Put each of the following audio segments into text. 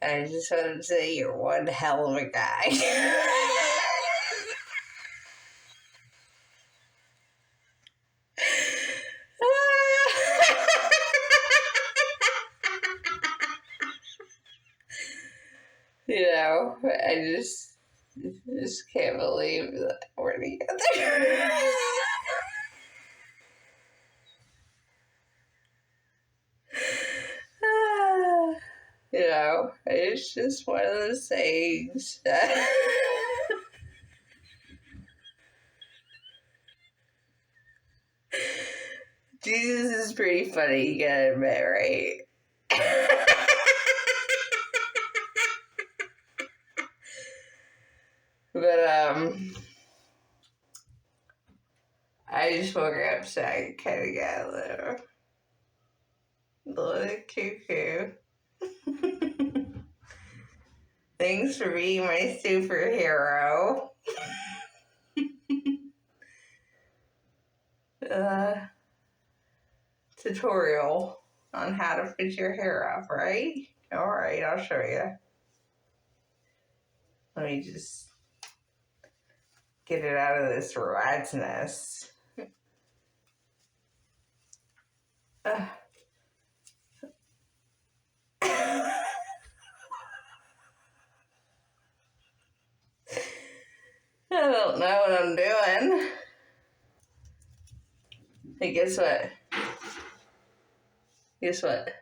I just wanted to say you're one hell of a guy. I just can't believe that we're together. It's just one of those things. Jesus is pretty funny, you gotta admit, right? But, I just woke up so I kind of got a little cuckoo. Thanks for being my superhero. Tutorial on how to fix your hair up, right? Alright, I'll show you. Let me just get it out of this rat's nest. I don't know what I'm doing. Hey, guess what? Guess what?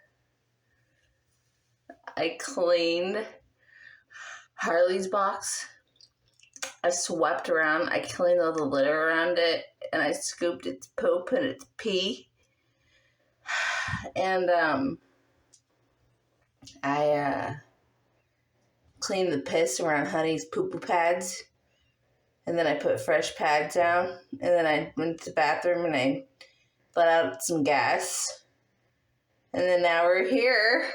I cleaned Harley's box. I swept around. I cleaned all the litter around it, and I scooped its poop and its pee. And I cleaned the piss around Honey's poo-poo pads. And then I put fresh pads down. And then I went to the bathroom and I let out some gas. And then now we're here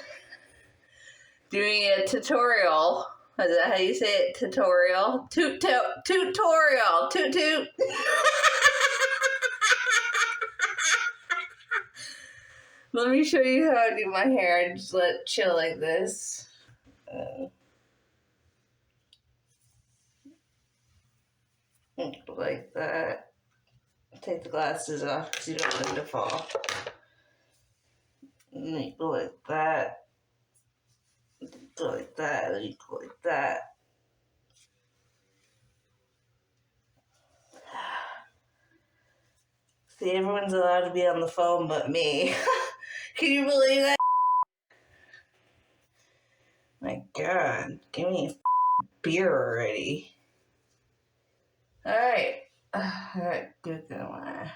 doing a tutorial. Is that how you say it? Tutorial? Tutorial. Toot toot. Let me show you how I do my hair. I just let it chill like this. Like that. Take the glasses off because you don't want them to fall. And then you go like that. Go like that. And you go like that. See, everyone's allowed to be on the phone but me. Can you believe that? My God, give me a beer already. Alright. Good. I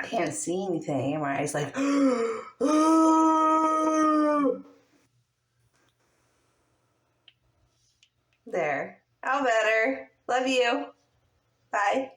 can't see anything. My eyes like. There. How better. Love you. Bye.